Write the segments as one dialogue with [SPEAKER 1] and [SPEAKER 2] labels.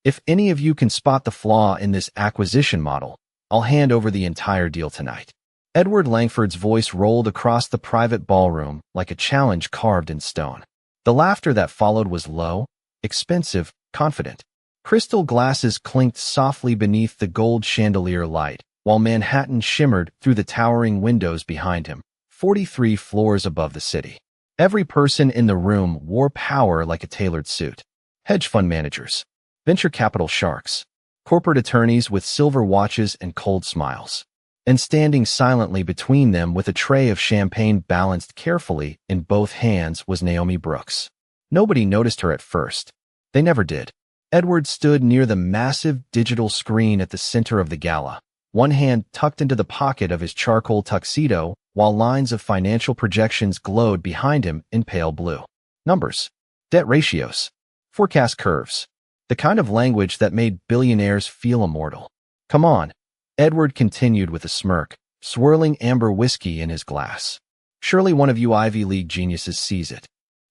[SPEAKER 1] If any of you can spot the flaw in this acquisition model, I'll hand over the entire deal tonight. Edward Langford's voice rolled across the private ballroom like a challenge carved in stone. The laughter that followed was low, expensive, confident. Crystal glasses clinked softly beneath the gold chandelier light, while Manhattan shimmered through the towering windows behind him, 43 floors above the city. Every person in the room wore power like a tailored suit. Hedge fund managers, venture capital sharks, corporate attorneys with silver watches and cold smiles. And standing silently between them with a tray of champagne balanced carefully in both hands was Naomi Brooks. Nobody noticed her at first. They never did. Edward stood near the massive digital screen at the center of the gala, one hand tucked into the pocket of his charcoal tuxedo, while lines of financial projections glowed behind him in pale blue. Numbers, debt ratios, forecast curves, the kind of language that made billionaires feel immortal. Come on, Edward continued with a smirk, swirling amber whiskey in his glass. Surely one of you Ivy League geniuses sees it.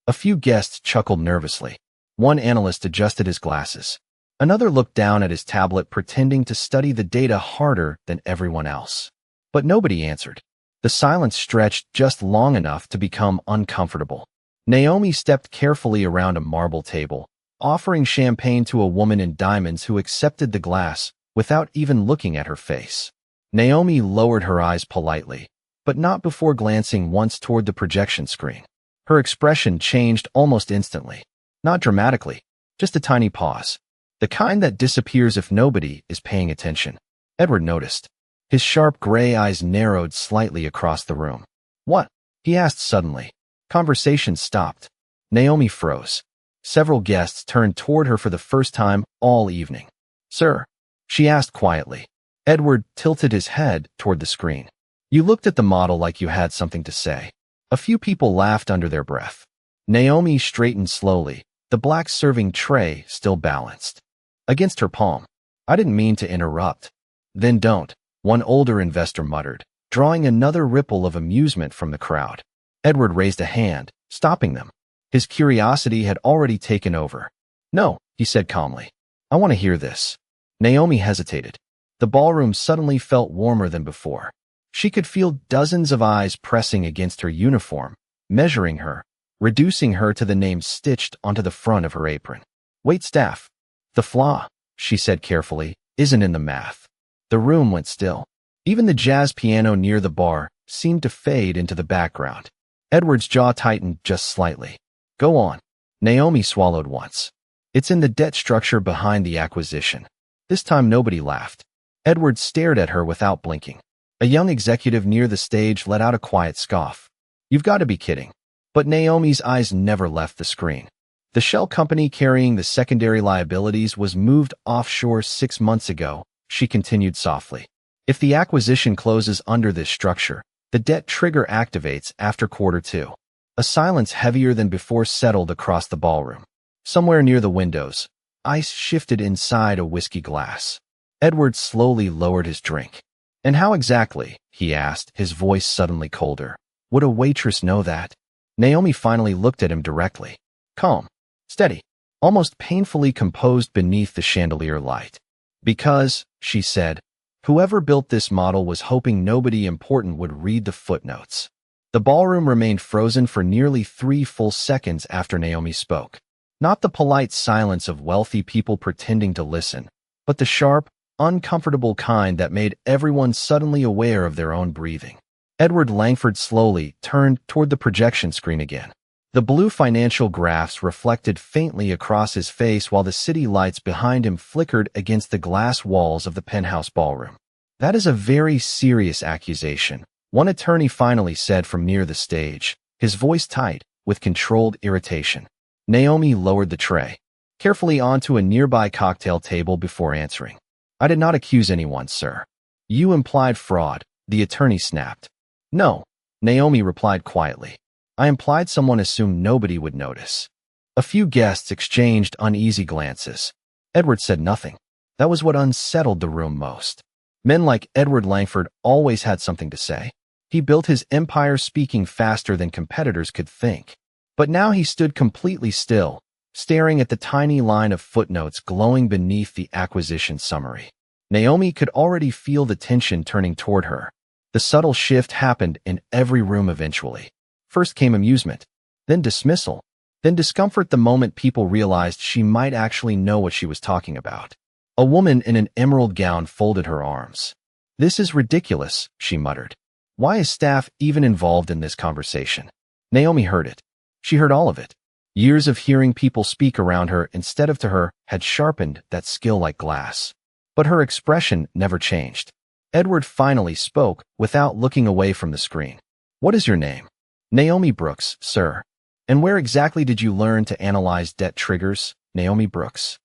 [SPEAKER 1] A few guests chuckled nervously. One analyst adjusted his glasses. Another looked down at his tablet, pretending to study the data harder than everyone else. But nobody answered. The silence stretched just long enough to become uncomfortable. Naomi stepped carefully around a marble table, offering champagne to a woman in diamonds who accepted the glass without even looking at her face. Naomi lowered her eyes politely, but not before glancing once toward the projection screen. Her expression changed almost instantly. Not dramatically, just a tiny pause. The kind that disappears if nobody is paying attention. Edward noticed. His sharp gray eyes narrowed slightly across the room. What? He asked suddenly. Conversation stopped. Naomi froze. Several guests turned toward her for the first time all evening. Sir? She asked quietly. Edward tilted his head toward the screen. You looked at the model like you had something to say. A few people laughed under their breath. Naomi straightened slowly, the black serving tray still balanced against her palm. I didn't mean to interrupt. Then don't, one older investor muttered, drawing another ripple of amusement from the crowd. Edward raised a hand, stopping them. His curiosity had already taken over. No, he said calmly. I want to hear this. Naomi hesitated. The ballroom suddenly felt warmer than before. She could feel dozens of eyes pressing against her uniform, measuring her, reducing her to the name stitched onto the front of her apron. Wait, staff. The flaw, she said carefully, isn't in the math. The room went still. Even the jazz piano near the bar seemed to fade into the background. Edward's jaw tightened just slightly. Go on. Naomi swallowed once. It's in the debt structure behind the acquisition. This time nobody laughed. Edward stared at her without blinking. A young executive near the stage let out a quiet scoff. You've got to be kidding. But Naomi's eyes never left the screen. The shell company carrying the secondary liabilities was moved offshore 6 months ago, she continued softly. If the acquisition closes under this structure, the debt trigger activates after Q2. A silence heavier than before settled across the ballroom. Somewhere near the windows, ice shifted inside a whiskey glass. Edward slowly lowered his drink. And how exactly, he asked, his voice suddenly colder, would a waitress know that? Naomi finally looked at him directly. Calm, steady, almost painfully composed beneath the chandelier light. Because, she said, whoever built this model was hoping nobody important would read the footnotes. The ballroom remained frozen for nearly 3 full seconds after Naomi spoke. Not the polite silence of wealthy people pretending to listen, but the sharp, uncomfortable kind that made everyone suddenly aware of their own breathing. Edward Langford slowly turned toward the projection screen again. The blue financial graphs reflected faintly across his face while the city lights behind him flickered against the glass walls of the penthouse ballroom. That is a very serious accusation, one attorney finally said from near the stage, his voice tight with controlled irritation. Naomi lowered the tray carefully onto a nearby cocktail table before answering. I did not accuse anyone, sir. You implied fraud, the attorney snapped. No, Naomi replied quietly. I implied someone assumed nobody would notice. A few guests exchanged uneasy glances. Edward said nothing. That was what unsettled the room most. Men like Edward Langford always had something to say. He built his empire speaking faster than competitors could think. But now he stood completely still, staring at the tiny line of footnotes glowing beneath the acquisition summary. Naomi could already feel the tension turning toward her. The subtle shift happened in every room eventually. First came amusement, then dismissal, then discomfort the moment people realized she might actually know what she was talking about. A woman in an emerald gown folded her arms. "This is ridiculous," she muttered. "Why is staff even involved in this conversation?" Naomi heard it. She heard all of it. Years of hearing people speak around her instead of to her had sharpened that skill like glass. But her expression never changed. Edward finally spoke without looking away from the screen. "What is your name?" "Naomi Brooks, sir." "And where exactly did you learn to analyze debt triggers?" "Naomi Brooks."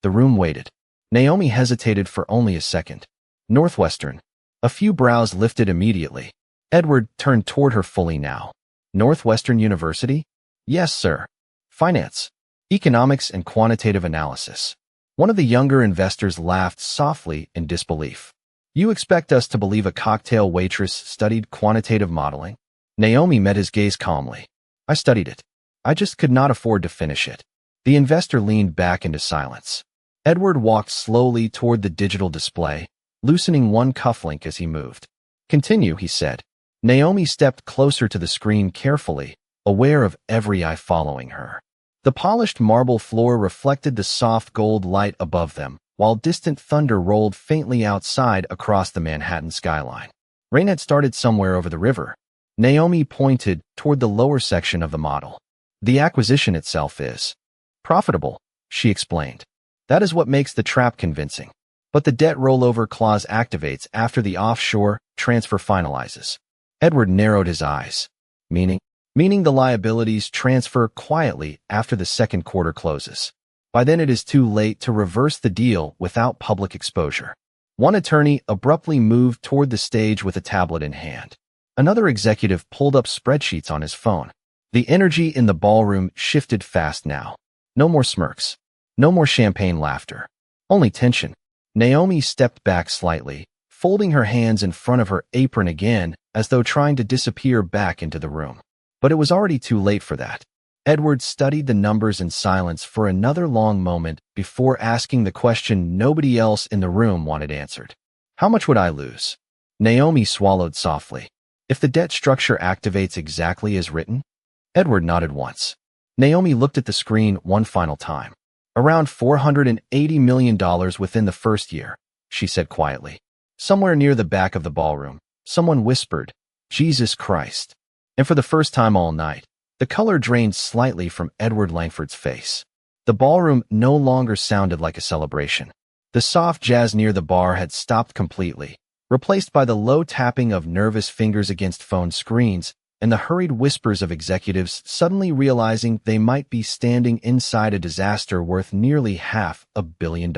[SPEAKER 1] The room waited. Naomi hesitated for only a second. "Northwestern." A few brows lifted immediately. Edward turned toward her fully now. "Northwestern University?" "Yes, sir." "Finance, economics, and quantitative analysis." One of the younger investors laughed softly in disbelief. "You expect us to believe a cocktail waitress studied quantitative modeling?" Naomi met his gaze calmly. "I studied it. I just could not afford to finish it." The investor leaned back into silence. Edward walked slowly toward the digital display, loosening one cufflink as he moved. "Continue," he said. Naomi stepped closer to the screen carefully, aware of every eye following her. The polished marble floor reflected the soft gold light above them, while distant thunder rolled faintly outside across the Manhattan skyline. Rain had started somewhere over the river. Naomi pointed toward the lower section of the model. "The acquisition itself is profitable," she explained. "That is what makes the trap convincing. But the debt rollover clause activates after the offshore transfer finalizes." Edward narrowed his eyes. "Meaning?" "Meaning the liabilities transfer quietly after the second quarter closes. By then it is too late to reverse the deal without public exposure." One attorney abruptly moved toward the stage with a tablet in hand. Another executive pulled up spreadsheets on his phone. The energy in the ballroom shifted fast now. No more smirks. No more champagne laughter. Only tension. Naomi stepped back slightly, folding her hands in front of her apron again as though trying to disappear back into the room. But it was already too late for that. Edward studied the numbers in silence for another long moment before asking the question nobody else in the room wanted answered. "How much would I lose?" Naomi swallowed softly. "If the debt structure activates exactly as written?" Edward nodded once. Naomi looked at the screen one final time. "Around $480 million within the first year," she said quietly. Somewhere near the back of the ballroom, someone whispered, "Jesus Christ." And for the first time all night, the color drained slightly from Edward Langford's face. The ballroom no longer sounded like a celebration. The soft jazz near the bar had stopped completely, replaced by the low tapping of nervous fingers against phone screens and the hurried whispers of executives suddenly realizing they might be standing inside a disaster worth nearly $500 million.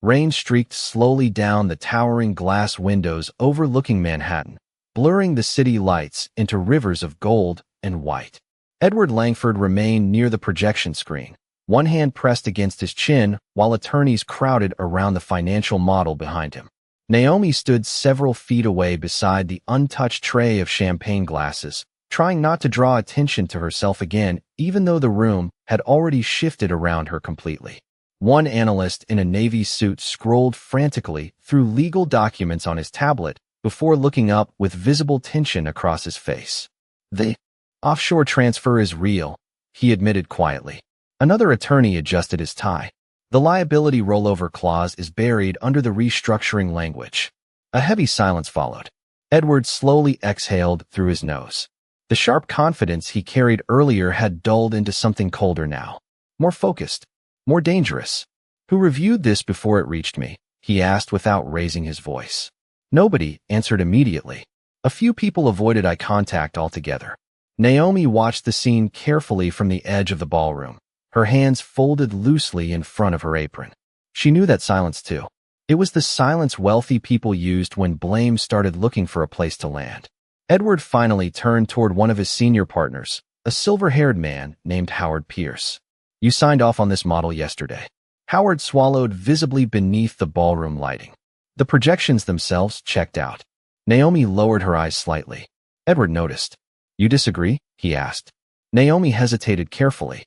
[SPEAKER 1] Rain streaked slowly down the towering glass windows overlooking Manhattan, blurring the city lights into rivers of gold and white. Edward Langford remained near the projection screen, one hand pressed against his chin while attorneys crowded around the financial model behind him. Naomi stood several feet away beside the untouched tray of champagne glasses, trying not to draw attention to herself again, even though the room had already shifted around her completely. One analyst in a navy suit scrolled frantically through legal documents on his tablet before looking up with visible tension across his face. "The offshore transfer is real," he admitted quietly. Another attorney adjusted his tie. "The liability rollover clause is buried under the restructuring language." A heavy silence followed. Edward slowly exhaled through his nose. The sharp confidence he carried earlier had dulled into something colder now. More focused. More dangerous. "Who reviewed this before it reached me?" he asked without raising his voice. Nobody answered immediately. A few people avoided eye contact altogether. Naomi watched the scene carefully from the edge of the ballroom, her hands folded loosely in front of her apron. She knew that silence too. It was the silence wealthy people used when blame started looking for a place to land. Edward finally turned toward one of his senior partners, a silver-haired man named Howard Pierce. "You signed off on this model yesterday." Howard swallowed visibly beneath the ballroom lighting. The projections themselves checked out. Naomi lowered her eyes slightly. Edward noticed. "You disagree?" he asked. Naomi hesitated carefully.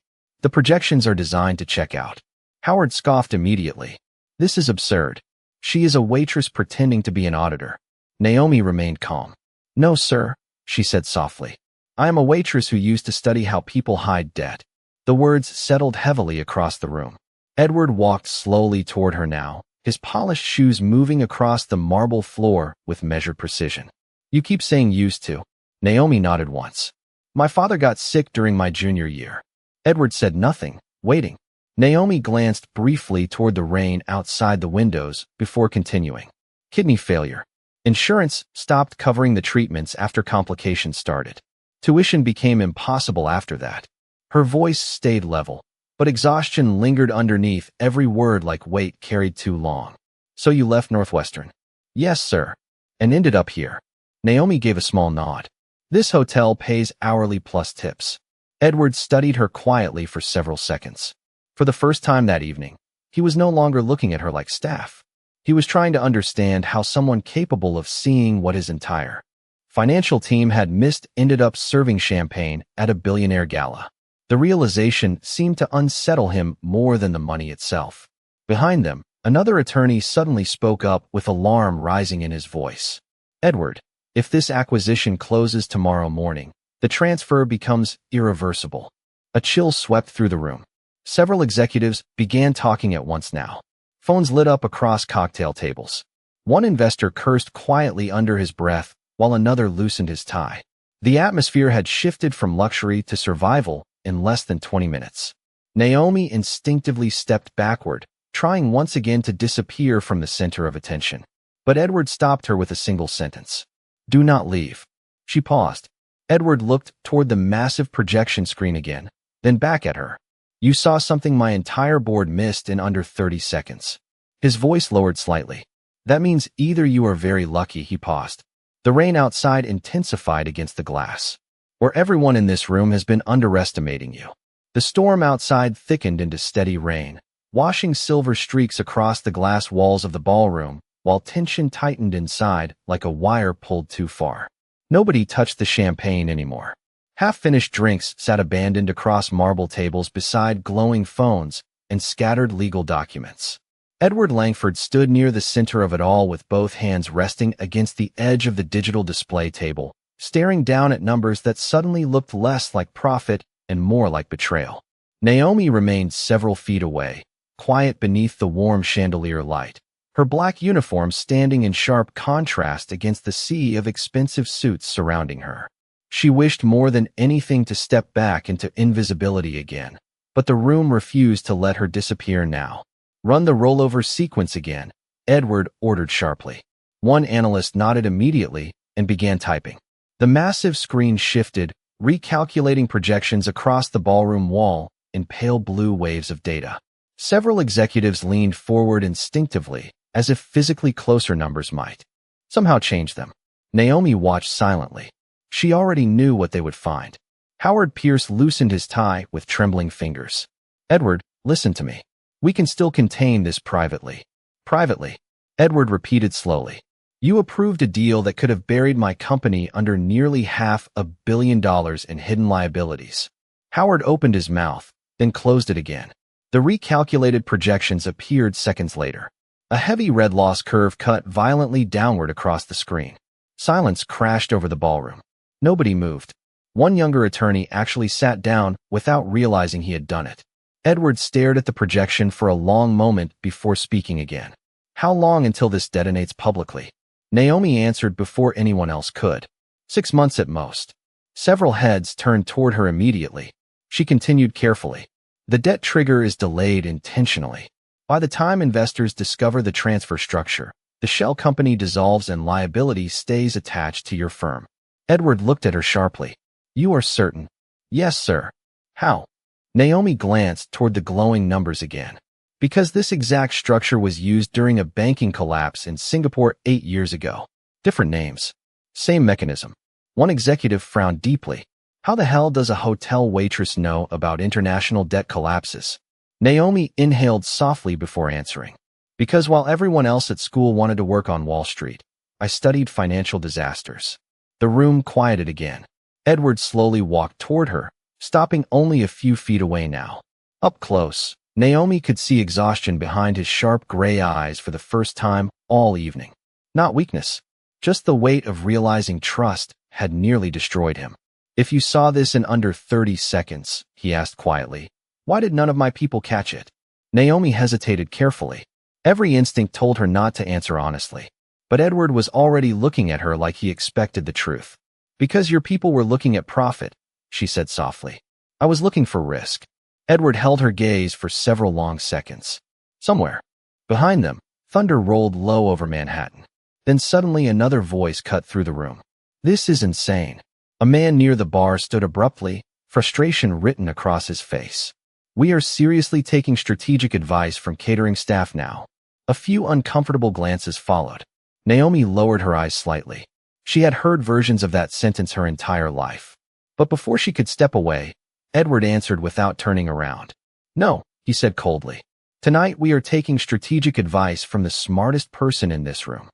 [SPEAKER 1] The projections are designed to check out. Howard scoffed immediately. This is absurd. She is a waitress pretending to be an auditor. Naomi remained calm. No, sir, she said softly. I am a waitress who used to study how people hide debt. The words settled heavily across the room. Edward walked slowly toward her now, his polished shoes moving across the marble floor with measured precision. You keep saying used to. Naomi nodded once. My father got sick during my junior year. Edward said nothing, waiting. Naomi glanced briefly toward the rain outside the windows before continuing. Kidney failure. Insurance stopped covering the treatments after complications started. Tuition became impossible after that. Her voice stayed level, but exhaustion lingered underneath every word like weight carried too long. So you left Northwestern? Yes, sir. And ended up here. Naomi gave a small nod. This hotel pays hourly plus tips. Edward studied her quietly for several seconds. For the first time that evening, he was no longer looking at her like staff. He was trying to understand how someone capable of seeing what his entire financial team had missed ended up serving champagne at a billionaire gala. The realization seemed to unsettle him more than the money itself. Behind them, another attorney suddenly spoke up with alarm rising in his voice. Edward, if this acquisition closes tomorrow morning, the transfer becomes irreversible. A chill swept through the room. Several executives began talking at once now. Phones lit up across cocktail tables. One investor cursed quietly under his breath, while another loosened his tie. The atmosphere had shifted from luxury to survival in less than 20 minutes. Naomi instinctively stepped backward, trying once again to disappear from the center of attention. But Edward stopped her with a single sentence. Do not leave. She paused. Edward looked toward the massive projection screen again, then back at her. You saw something my entire board missed in under 30 seconds. His voice lowered slightly. That means either you are very lucky, he paused. The rain outside intensified against the glass. Or everyone in this room has been underestimating you. The storm outside thickened into steady rain, washing silver streaks across the glass walls of the ballroom, while tension tightened inside like a wire pulled too far. Nobody touched the champagne anymore. Half-finished drinks sat abandoned across marble tables beside glowing phones and scattered legal documents. Edward Langford stood near the center of it all with both hands resting against the edge of the digital display table, staring down at numbers that suddenly looked less like profit and more like betrayal. Naomi remained several feet away, quiet beneath the warm chandelier light, her black uniform standing in sharp contrast against the sea of expensive suits surrounding her. She wished more than anything to step back into invisibility again, but the room refused to let her disappear now. Run the rollover sequence again, Edward ordered sharply. One analyst nodded immediately and began typing. The massive screen shifted, recalculating projections across the ballroom wall in pale blue waves of data. Several executives leaned forward instinctively, as if physically closer numbers might somehow change them. Naomi watched silently. She already knew what they would find. Howard Pierce loosened his tie with trembling fingers. Edward, listen to me. We can still contain this privately. Privately, Edward repeated slowly. You approved a deal that could have buried my company under nearly $500 million in hidden liabilities. Howard opened his mouth, then closed it again. The recalculated projections appeared seconds later. A heavy red loss curve cut violently downward across the screen. Silence crashed over the ballroom. Nobody moved. One younger attorney actually sat down without realizing he had done it. Edward stared at the projection for a long moment before speaking again. How long until this detonates publicly? Naomi answered before anyone else could. 6 months at most. Several heads turned toward her immediately. She continued carefully. The debt trigger is delayed intentionally. By the time investors discover the transfer structure, the shell company dissolves and liability stays attached to your firm. Edward looked at her sharply. You are certain? Yes, sir. How? Naomi glanced toward the glowing numbers again. Because this exact structure was used during a banking collapse in Singapore 8 years ago. Different names. Same mechanism. One executive frowned deeply. How the hell does a hotel waitress know about international debt collapses? Naomi inhaled softly before answering. Because while everyone else at school wanted to work on Wall Street, I studied financial disasters. The room quieted again. Edward slowly walked toward her, stopping only a few feet away now. Up close, Naomi could see exhaustion behind his sharp gray eyes for the first time all evening. Not weakness, just the weight of realizing trust had nearly destroyed him. "If you saw this in under 30 seconds, he asked quietly, "why did none of my people catch it?" Naomi hesitated carefully. Every instinct told her not to answer honestly. But Edward was already looking at her like he expected the truth. "Because your people were looking at profit," she said softly. "I was looking for risk." Edward held her gaze for several long seconds. Somewhere behind them, thunder rolled low over Manhattan. Then suddenly another voice cut through the room. "This is insane." A man near the bar stood abruptly, frustration written across his face. "We are seriously taking strategic advice from catering staff now." A few uncomfortable glances followed. Naomi lowered her eyes slightly. She had heard versions of that sentence her entire life. But before she could step away, Edward answered without turning around. "No," he said coldly. "Tonight we are taking strategic advice from the smartest person in this room."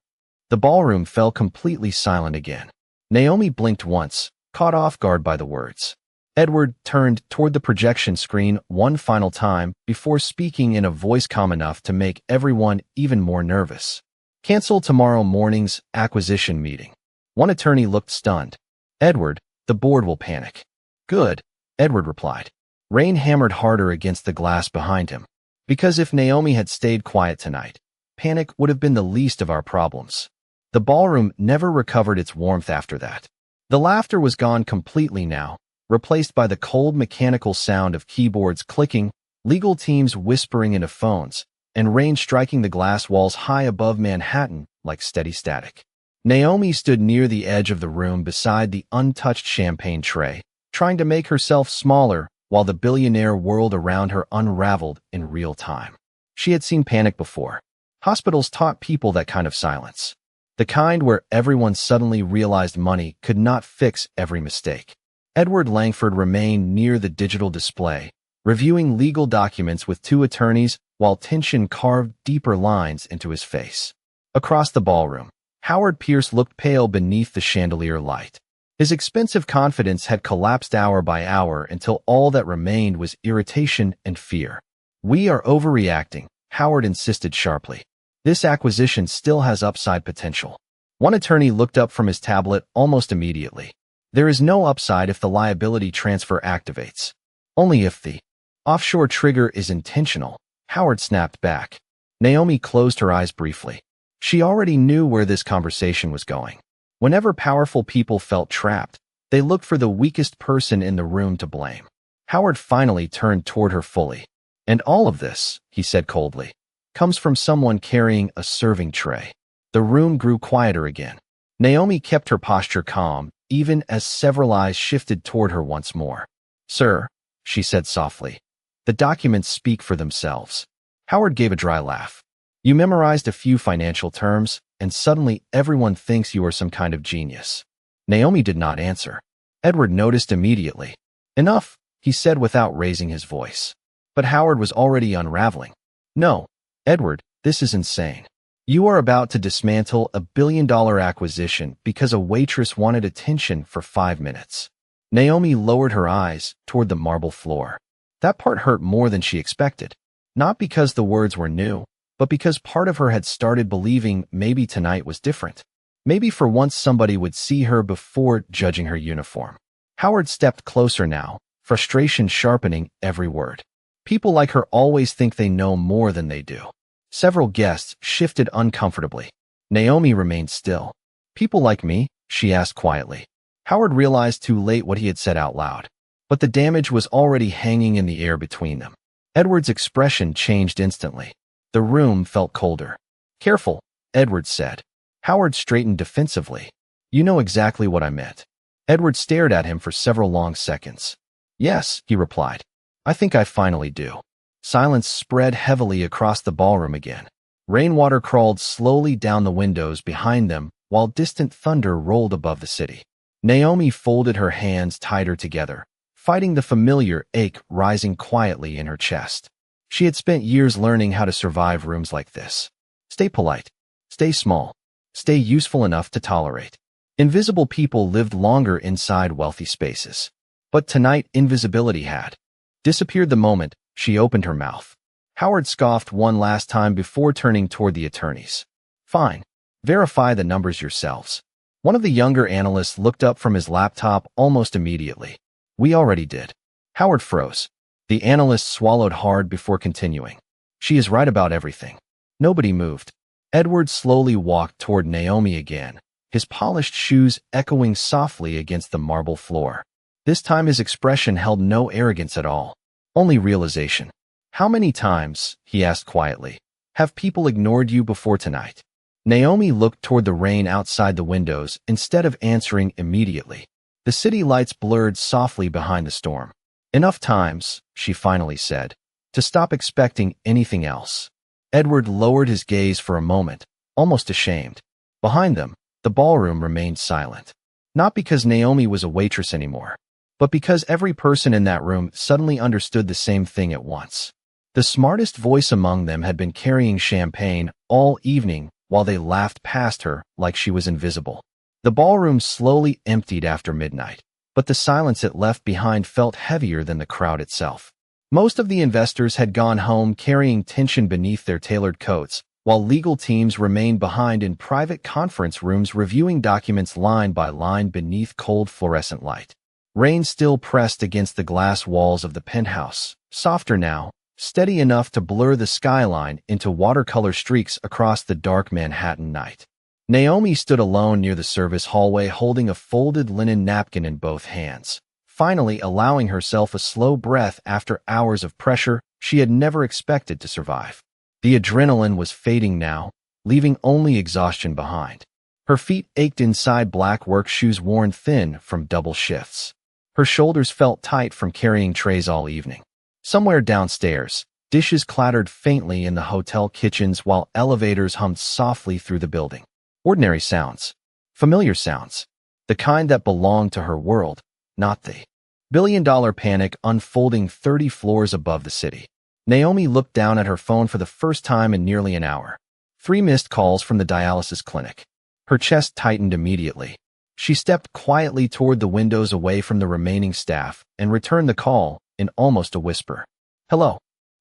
[SPEAKER 1] The ballroom fell completely silent again. Naomi blinked once, caught off guard by the words. Edward turned toward the projection screen one final time before speaking in a voice calm enough to make everyone even more nervous. "Cancel tomorrow morning's acquisition meeting." One attorney looked stunned. "Edward, the board will panic." "Good," Edward replied. Rain hammered harder against the glass behind him. "Because if Naomi had stayed quiet tonight, panic would have been the least of our problems." The ballroom never recovered its warmth after that. The laughter was gone completely now, replaced by the cold mechanical sound of keyboards clicking, legal teams whispering into phones, and rain striking the glass walls high above Manhattan like steady static. Naomi stood near the edge of the room beside the untouched champagne tray, trying to make herself smaller while the billionaire world around her unraveled in real time. She had seen panic before. Hospitals taught people that kind of silence. The kind where everyone suddenly realized money could not fix every mistake. Edward Langford remained near the digital display, reviewing legal documents with two attorneys while tension carved deeper lines into his face. Across the ballroom, Howard Pierce looked pale beneath the chandelier light. His expensive confidence had collapsed hour by hour until all that remained was irritation and fear. "We are overreacting," Howard insisted sharply. "This acquisition still has upside potential." One attorney looked up from his tablet almost immediately. "There is no upside if the liability transfer activates. Only if the offshore trigger is intentional," Howard snapped back. Naomi closed her eyes briefly. She already knew where this conversation was going. Whenever powerful people felt trapped, they looked for the weakest person in the room to blame. Howard finally turned toward her fully. "And all of this," he said coldly, "comes from someone carrying a serving tray." The room grew quieter again. Naomi kept her posture calm, even as several eyes shifted toward her once more. "Sir," she said softly, "the documents speak for themselves." Howard gave a dry laugh. "You memorized a few financial terms, and suddenly everyone thinks you are some kind of genius." Naomi did not answer. Edward noticed immediately. "Enough," he said without raising his voice. But Howard was already unraveling. "No, Edward, this is insane. You are about to dismantle a billion-dollar acquisition because a waitress wanted attention for 5 minutes." Naomi lowered her eyes toward the marble floor. That part hurt more than she expected. Not because the words were new, but because part of her had started believing maybe tonight was different. Maybe for once somebody would see her before judging her uniform. Howard stepped closer now, frustration sharpening every word. People like her always think they know more than they do. Several guests shifted uncomfortably. Naomi remained still. "People like me?" she asked quietly. Howard realized too late what he had said out loud. But the damage was already hanging in the air between them. Edward's expression changed instantly. The room felt colder. "Careful," Edward said. Howard straightened defensively. "You know exactly what I meant." Edward stared at him for several long seconds. "Yes," he replied. "I think I finally do." Silence spread heavily across the ballroom again. Rainwater crawled slowly down the windows behind them while distant thunder rolled above the city. Naomi folded her hands tighter together, fighting the familiar ache rising quietly in her chest. She had spent years learning how to survive rooms like this. Stay polite. Stay small. Stay useful enough to tolerate. Invisible people lived longer inside wealthy spaces. But tonight invisibility had disappeared the moment She opened her mouth. Howard scoffed one last time before turning toward the attorneys. Fine. Verify the numbers yourselves. One of the younger analysts looked up from his laptop almost immediately. We already did. Howard froze. The analyst swallowed hard before continuing. She is right about everything. Nobody moved. Edward slowly walked toward Naomi again, his polished shoes echoing softly against the marble floor. This time his expression held no arrogance at all, only realization. How many times, he asked quietly, have people ignored you before tonight? Naomi looked toward the rain outside the windows instead of answering immediately. The city lights blurred softly behind the storm. Enough times, she finally said, to stop expecting anything else. Edward lowered his gaze for a moment, almost ashamed. Behind them, the ballroom remained silent. Not because Naomi was a waitress anymore, but because every person in that room suddenly understood the same thing at once. The smartest voice among them had been carrying champagne all evening while they laughed past her like she was invisible. The ballroom slowly emptied after midnight, but the silence it left behind felt heavier than the crowd itself. Most of the investors had gone home carrying tension beneath their tailored coats, while legal teams remained behind in private conference rooms reviewing documents line by line beneath cold fluorescent light. Rain still pressed against the glass walls of the penthouse, softer now, steady enough to blur the skyline into watercolor streaks across the dark Manhattan night. Naomi stood alone near the service hallway holding a folded linen napkin in both hands, finally allowing herself a slow breath after hours of pressure she had never expected to survive. The adrenaline was fading now, leaving only exhaustion behind. Her feet ached inside black work shoes worn thin from double shifts. Her shoulders felt tight from carrying trays all evening. Somewhere downstairs, dishes clattered faintly in the hotel kitchens while elevators hummed softly through the building. Ordinary sounds. Familiar sounds. The kind that belonged to her world, not the billion-dollar panic unfolding 30 floors above the city. Naomi looked down at her phone for the first time in nearly an hour. 3 missed calls from the dialysis clinic. Her chest tightened immediately. She stepped quietly toward the windows away from the remaining staff and returned the call in almost a whisper. Hello.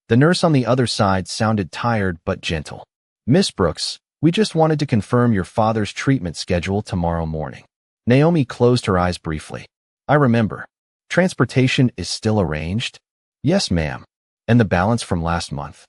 [SPEAKER 1] The nurse on the other side sounded tired but gentle. Miss Brooks, we just wanted to confirm your father's treatment schedule tomorrow morning. Naomi closed her eyes briefly. I remember. Transportation is still arranged? Yes, ma'am. And the balance from last month?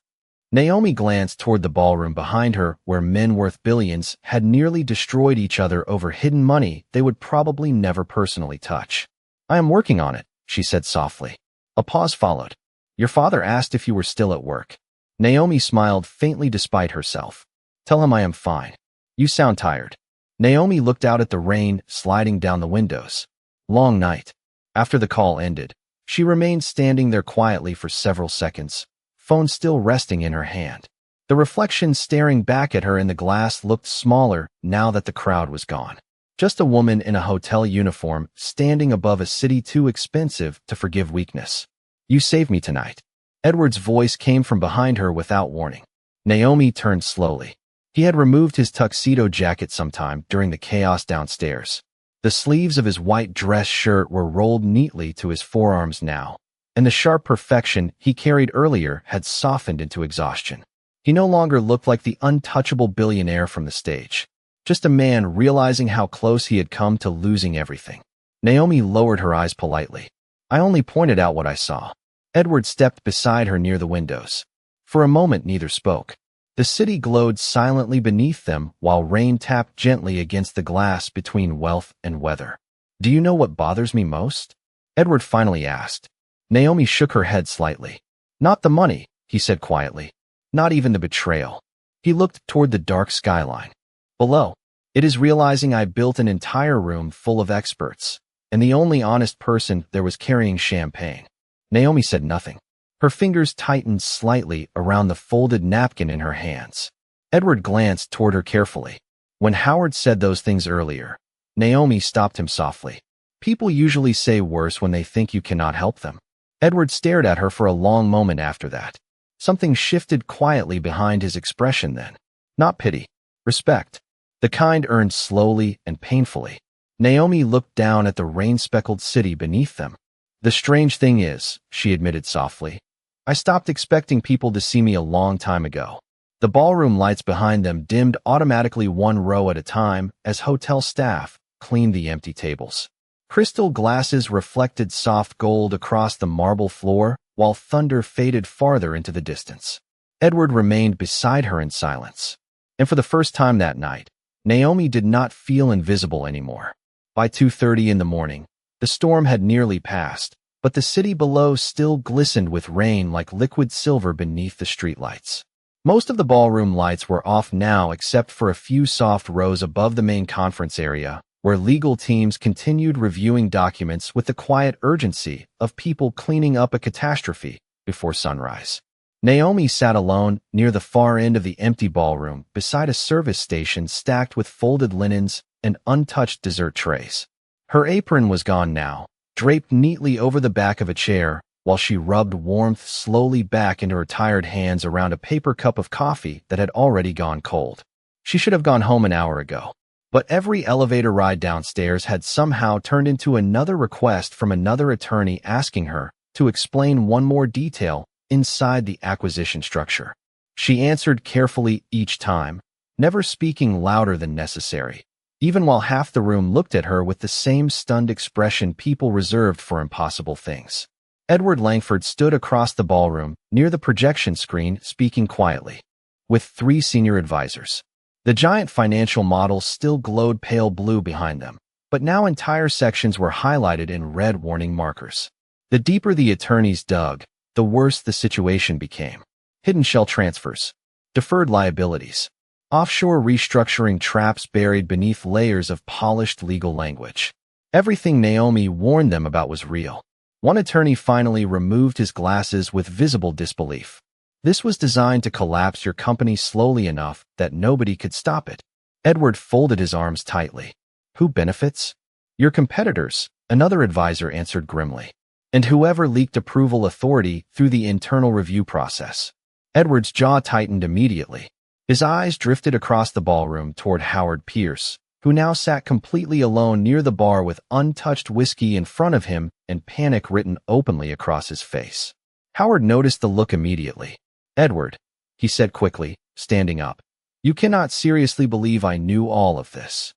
[SPEAKER 1] Naomi glanced toward the ballroom behind her where men worth billions had nearly destroyed each other over hidden money they would probably never personally touch. I am working on it, she said softly. A pause followed. Your father asked if you were still at work. Naomi smiled faintly despite herself. Tell him I am fine. You sound tired. Naomi looked out at the rain sliding down the windows. Long night. After the call ended, she remained standing there quietly for several seconds, phone still resting in her hand. The reflection staring back at her in the glass looked smaller now that the crowd was gone. Just a woman in a hotel uniform standing above a city too expensive to forgive weakness. You saved me tonight. Edward's voice came from behind her without warning. Naomi turned slowly. He had removed his tuxedo jacket sometime during the chaos downstairs. The sleeves of his white dress shirt were rolled neatly to his forearms now, and the sharp perfection he carried earlier had softened into exhaustion. He no longer looked like the untouchable billionaire from the stage, just a man realizing how close he had come to losing everything. Naomi lowered her eyes politely. I only pointed out what I saw. Edward stepped beside her near the windows. For a moment neither spoke. The city glowed silently beneath them while rain tapped gently against the glass between wealth and weather. Do you know what bothers me most? Edward finally asked. Naomi shook her head slightly. Not the money, he said quietly. Not even the betrayal. He looked toward the dark skyline. Below, it is realizing I built an entire room full of experts, and the only honest person there was carrying champagne. Naomi said nothing. Her fingers tightened slightly around the folded napkin in her hands. Edward glanced toward her carefully. When Howard said those things earlier, Naomi stopped him softly. People usually say worse when they think you cannot help them. Edward stared at her for a long moment after that. Something shifted quietly behind his expression then. Not pity. Respect. The kind earned slowly and painfully. Naomi looked down at the rain-speckled city beneath them. The strange thing is, she admitted softly, I stopped expecting people to see me a long time ago. The ballroom lights behind them dimmed automatically one row at a time as hotel staff cleaned the empty tables. Crystal glasses reflected soft gold across the marble floor, while thunder faded farther into the distance. Edward remained beside her in silence. And for the first time that night, Naomi did not feel invisible anymore. By 2:30 in the morning, the storm had nearly passed, but the city below still glistened with rain like liquid silver beneath the streetlights. Most of the ballroom lights were off now except for a few soft rows above the main conference area, where legal teams continued reviewing documents with the quiet urgency of people cleaning up a catastrophe before sunrise. Naomi sat alone near the far end of the empty ballroom beside a service station stacked with folded linens and untouched dessert trays. Her apron was gone now, draped neatly over the back of a chair, while she rubbed warmth slowly back into her tired hands around a paper cup of coffee that had already gone cold. She should have gone home an hour ago. But every elevator ride downstairs had somehow turned into another request from another attorney asking her to explain one more detail inside the acquisition structure. She answered carefully each time, never speaking louder than necessary, even while half the room looked at her with the same stunned expression people reserved for impossible things. Edward Langford stood across the ballroom, near the projection screen, speaking quietly, with 3 senior advisors. The giant financial models still glowed pale blue behind them, but now entire sections were highlighted in red warning markers. The deeper the attorneys dug, the worse the situation became. Hidden shell transfers, deferred liabilities, offshore restructuring traps buried beneath layers of polished legal language. Everything Naomi warned them about was real. One attorney finally removed his glasses with visible disbelief. This was designed to collapse your company slowly enough that nobody could stop it. Edward folded his arms tightly. Who benefits? Your competitors, another advisor answered grimly. And whoever leaked approval authority through the internal review process. Edward's jaw tightened immediately. His eyes drifted across the ballroom toward Howard Pierce, who now sat completely alone near the bar with untouched whiskey in front of him and panic written openly across his face. Howard noticed the look immediately. Edward, he said quickly, standing up. You cannot seriously believe I knew all of this.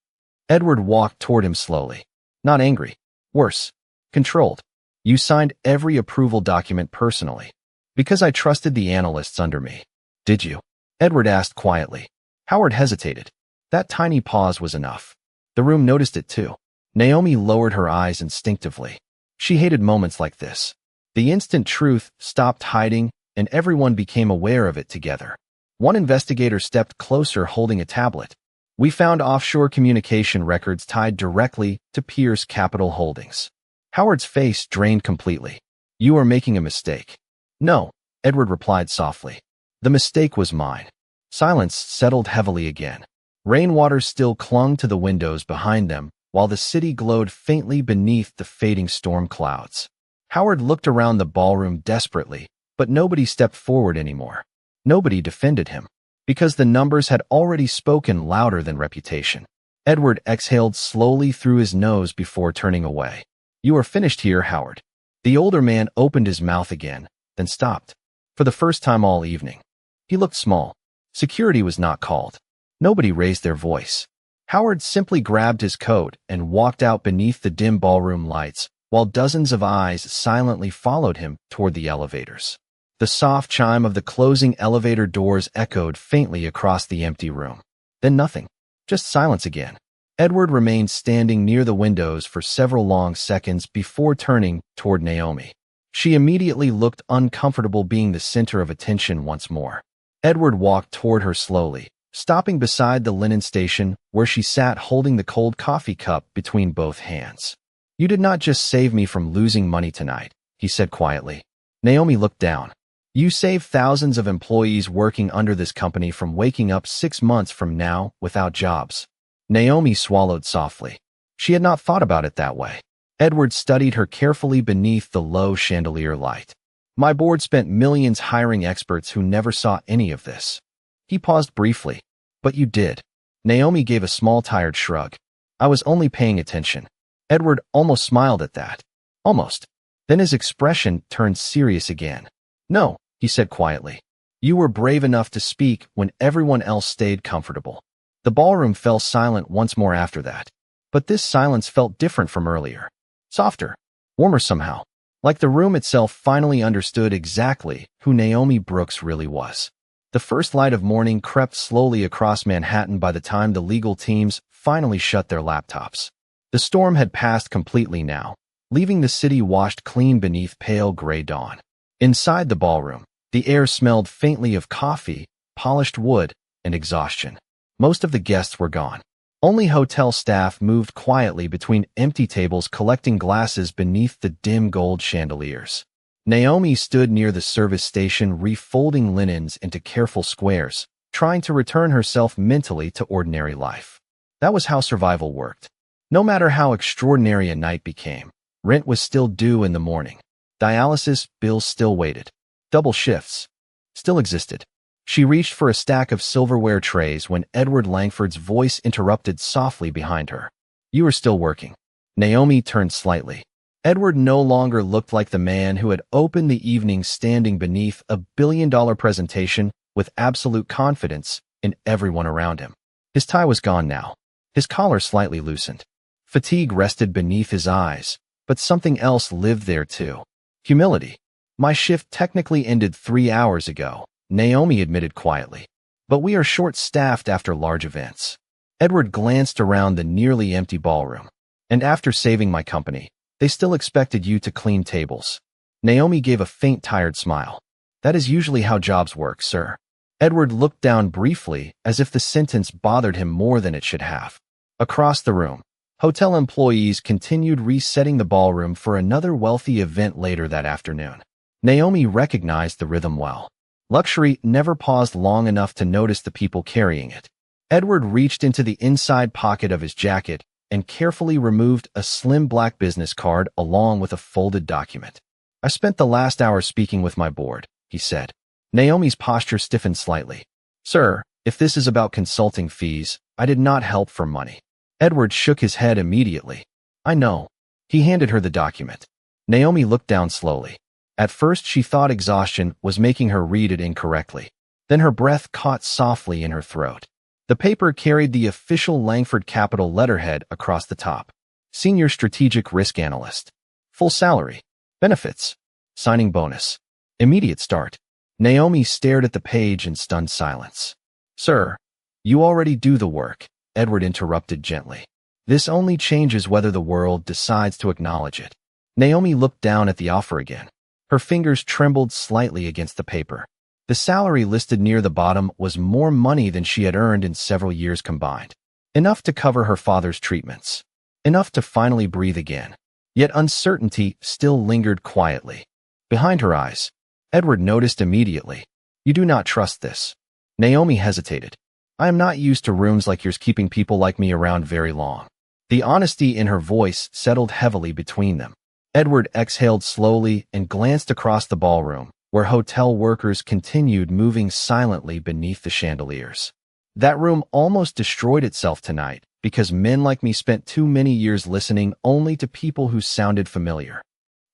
[SPEAKER 1] Edward walked toward him slowly. Not angry. Worse. Controlled. You signed every approval document personally. Because I trusted the analysts under me. Did you? Edward asked quietly. Howard hesitated. That tiny pause was enough. The room noticed it too. Naomi lowered her eyes instinctively. She hated moments like this. The instant truth stopped hiding, and everyone became aware of it together. One investigator stepped closer holding a tablet. We found offshore communication records tied directly to Pierce Capital Holdings. Howard's face drained completely. You are making a mistake. No, Edward replied softly. The mistake was mine. Silence settled heavily again. Rainwater still clung to the windows behind them, while the city glowed faintly beneath the fading storm clouds. Howard looked around the ballroom desperately, but nobody stepped forward anymore. Nobody defended him, because the numbers had already spoken louder than reputation. Edward exhaled slowly through his nose before turning away. You are finished here, Howard. The older man opened his mouth again, then stopped. For the first time all evening. He looked small. Security was not called. Nobody raised their voice. Howard simply grabbed his coat and walked out beneath the dim ballroom lights, while dozens of eyes silently followed him toward the elevators. The soft chime of the closing elevator doors echoed faintly across the empty room. Then nothing. Just silence again. Edward remained standing near the windows for several long seconds before turning toward Naomi. She immediately looked uncomfortable being the center of attention once more. Edward walked toward her slowly, stopping beside the linen station where she sat holding the cold coffee cup between both hands. You did not just save me from losing money tonight, he said quietly. Naomi looked down. You saved thousands of employees working under this company from waking up 6 months from now without jobs. Naomi swallowed softly. She had not thought about it that way. Edward studied her carefully beneath the low chandelier light. My board spent millions hiring experts who never saw any of this. He paused briefly. But you did. Naomi gave a small tired shrug. I was only paying attention. Edward almost smiled at that. Almost. Then his expression turned serious again. No, he said quietly. You were brave enough to speak when everyone else stayed comfortable. The ballroom fell silent once more after that. But this silence felt different from earlier. Softer, warmer somehow. Like the room itself finally understood exactly who Naomi Brooks really was. The first light of morning crept slowly across Manhattan by the time the legal teams finally shut their laptops. The storm had passed completely now, leaving the city washed clean beneath pale gray dawn. Inside the ballroom, the air smelled faintly of coffee, polished wood, and exhaustion. Most of the guests were gone. Only hotel staff moved quietly between empty tables collecting glasses beneath the dim gold chandeliers. Naomi stood near the service station refolding linens into careful squares, trying to return herself mentally to ordinary life. That was how survival worked. No matter how extraordinary a night became, rent was still due in the morning. Dialysis bills still waited. Double shifts still existed. She reached for a stack of silverware trays when Edward Langford's voice interrupted softly behind her. You are still working. Naomi turned slightly. Edward no longer looked like the man who had opened the evening standing beneath a billion-dollar presentation with absolute confidence in everyone around him. His tie was gone now. His collar slightly loosened. Fatigue rested beneath his eyes, but something else lived there too. Humility. My shift technically ended 3 hours ago, Naomi admitted quietly. But we are short-staffed after large events. Edward glanced around the nearly empty ballroom. And after saving my company, they still expected you to clean tables. Naomi gave a faint, tired smile. That is usually how jobs work, sir. Edward looked down briefly as if the sentence bothered him more than it should have. Across the room, hotel employees continued resetting the ballroom for another wealthy event later that afternoon. Naomi recognized the rhythm well. Luxury never paused long enough to notice the people carrying it. Edward reached into the inside pocket of his jacket and carefully removed a slim black business card along with a folded document. I spent the last hour speaking with my board, he said. Naomi's posture stiffened slightly. Sir, if this is about consulting fees, I did not help for money. Edward shook his head immediately. I know. He handed her the document. Naomi looked down slowly. At first she thought exhaustion was making her read it incorrectly. Then her breath caught softly in her throat. The paper carried the official Langford Capital letterhead across the top. Senior Strategic Risk Analyst. Full salary. Benefits. Signing bonus. Immediate start. Naomi stared at the page in stunned silence. Sir, you already do the work, Edward interrupted gently. This only changes whether the world decides to acknowledge it. Naomi looked down at the offer again. Her fingers trembled slightly against the paper. The salary listed near the bottom was more money than she had earned in several years combined. Enough to cover her father's treatments. Enough to finally breathe again. Yet uncertainty still lingered quietly. Behind her eyes, Edward noticed immediately. You do not trust this. Naomi hesitated. I am not used to rooms like yours keeping people like me around very long. The honesty in her voice settled heavily between them. Edward exhaled slowly and glanced across the ballroom, where hotel workers continued moving silently beneath the chandeliers. That room almost destroyed itself tonight because men like me spent too many years listening only to people who sounded familiar.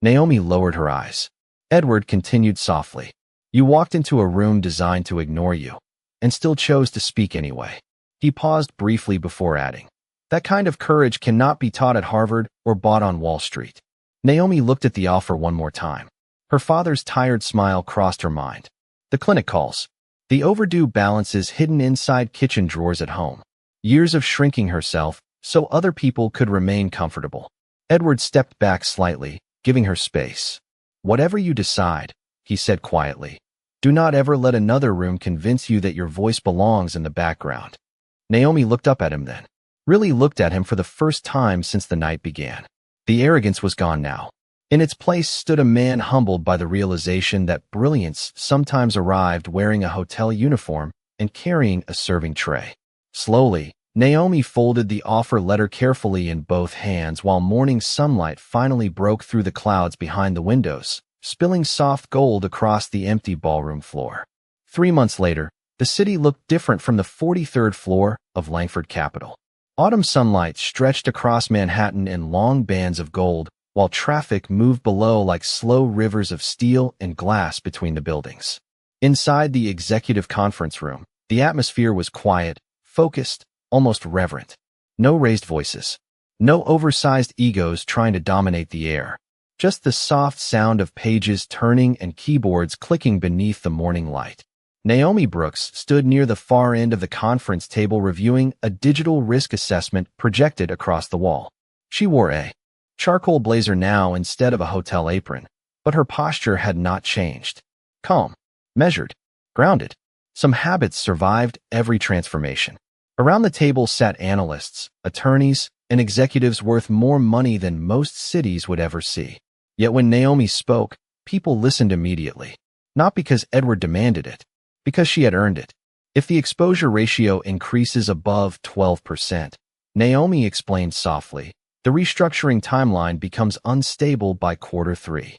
[SPEAKER 1] Naomi lowered her eyes. Edward continued softly. You walked into a room designed to ignore you, and still chose to speak anyway. He paused briefly before adding, that kind of courage cannot be taught at Harvard or bought on Wall Street. Naomi looked at the offer one more time. Her father's tired smile crossed her mind. The clinic calls. The overdue balances hidden inside kitchen drawers at home. Years of shrinking herself so other people could remain comfortable. Edward stepped back slightly, giving her space. Whatever you decide, he said quietly, do not ever let another room convince you that your voice belongs in the background. Naomi looked up at him then. Really looked at him for the first time since the night began. The arrogance was gone now. In its place stood a man humbled by the realization that brilliance sometimes arrived wearing a hotel uniform and carrying a serving tray. Slowly, Naomi folded the offer letter carefully in both hands while morning sunlight finally broke through the clouds behind the windows, spilling soft gold across the empty ballroom floor. 3 months later, the city looked different from the 43rd floor of Langford Capital. Autumn sunlight stretched across Manhattan in long bands of gold, while traffic moved below like slow rivers of steel and glass between the buildings. Inside the executive conference room, the atmosphere was quiet, focused, almost reverent. No raised voices. No oversized egos trying to dominate the air. Just the soft sound of pages turning and keyboards clicking beneath the morning light. Naomi Brooks stood near the far end of the conference table reviewing a digital risk assessment projected across the wall. She wore a charcoal blazer now instead of a hotel apron, but her posture had not changed. Calm, measured, grounded. Some habits survived every transformation. Around the table sat analysts, attorneys, and executives worth more money than most cities would ever see. Yet when Naomi spoke, people listened immediately. Not because Edward demanded it, because she had earned it. If the exposure ratio increases above 12%, Naomi explained softly, the restructuring timeline becomes unstable by Q3.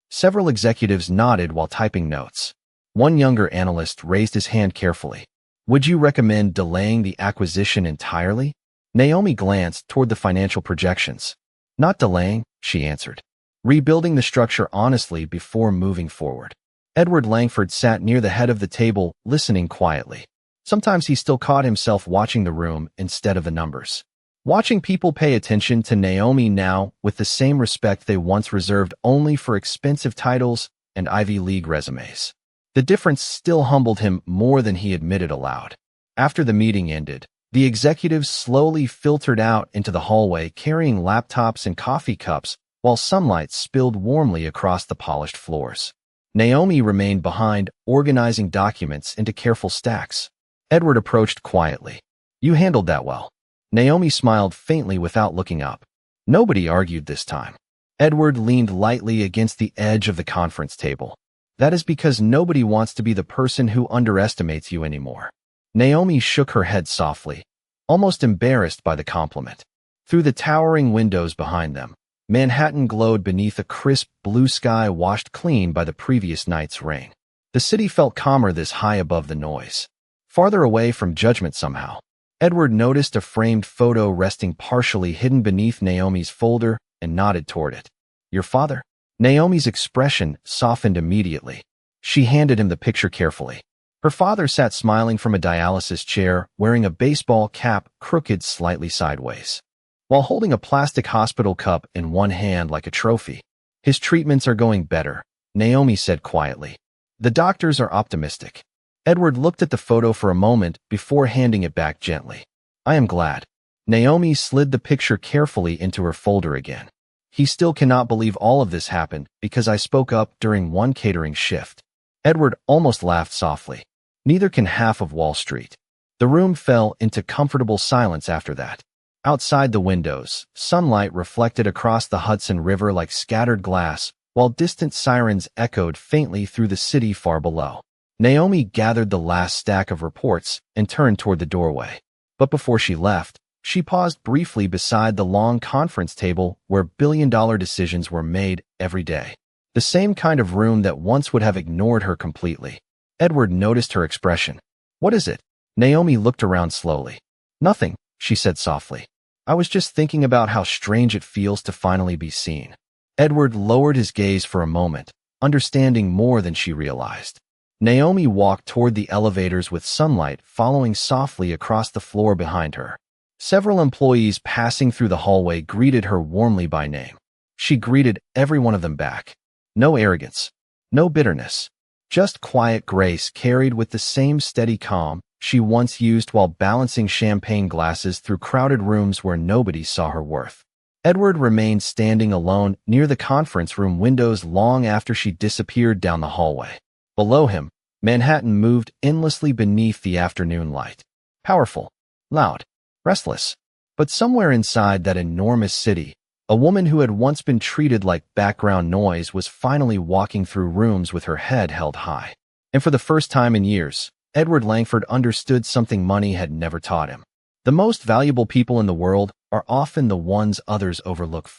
[SPEAKER 1] Several executives nodded while typing notes. One younger analyst raised his hand carefully. Would you recommend delaying the acquisition entirely? Naomi glanced toward the financial projections. Not delaying, she answered. Rebuilding the structure honestly before moving forward. Edward Langford sat near the head of the table, listening quietly. Sometimes he still caught himself watching the room instead of the numbers. Watching people pay attention to Naomi now with the same respect they once reserved only for expensive titles and Ivy League resumes. The difference still humbled him more than he admitted aloud. After the meeting ended, the executives slowly filtered out into the hallway carrying laptops and coffee cups while sunlight spilled warmly across the polished floors. Naomi remained behind, organizing documents into careful stacks. Edward approached quietly. You handled that well. Naomi smiled faintly without looking up. Nobody argued this time. Edward leaned lightly against the edge of the conference table. That is because nobody wants to be the person who underestimates you anymore. Naomi shook her head softly, almost embarrassed by the compliment. Through the towering windows behind them, Manhattan glowed beneath a crisp blue sky washed clean by the previous night's rain. The city felt calmer this high above the noise. Farther away from judgment somehow, Edward noticed a framed photo resting partially hidden beneath Naomi's folder and nodded toward it. Your father? Naomi's expression softened immediately. She handed him the picture carefully. Her father sat smiling from a dialysis chair, wearing a baseball cap crooked slightly sideways, while holding a plastic hospital cup in one hand like a trophy. His treatments are going better, Naomi said quietly. The doctors are optimistic. Edward looked at the photo for a moment before handing it back gently. I am glad. Naomi slid the picture carefully into her folder again. He still cannot believe all of this happened because I spoke up during one catering shift. Edward almost laughed softly. Neither can half of Wall Street. The room fell into comfortable silence after that. Outside the windows, sunlight reflected across the Hudson River like scattered glass, while distant sirens echoed faintly through the city far below. Naomi gathered the last stack of reports and turned toward the doorway. But before she left, she paused briefly beside the long conference table where billion-dollar decisions were made every day. The same kind of room that once would have ignored her completely. Edward noticed her expression. What is it? Naomi looked around slowly. Nothing, she said softly. I was just thinking about how strange it feels to finally be seen. Edward lowered his gaze for a moment, understanding more than she realized. Naomi walked toward the elevators with sunlight following softly across the floor behind her. Several employees passing through the hallway greeted her warmly by name. She greeted every one of them back. No arrogance, no bitterness, just quiet grace carried with the same steady calm she once used while balancing champagne glasses through crowded rooms where nobody saw her worth. Edward remained standing alone near the conference room windows long after she disappeared down the hallway. Below him, Manhattan moved endlessly beneath the afternoon light. Powerful, loud, restless. But somewhere inside that enormous city, a woman who had once been treated like background noise was finally walking through rooms with her head held high. And for the first time in years, Edward Langford understood something money had never taught him. The most valuable people in the world are often the ones others overlook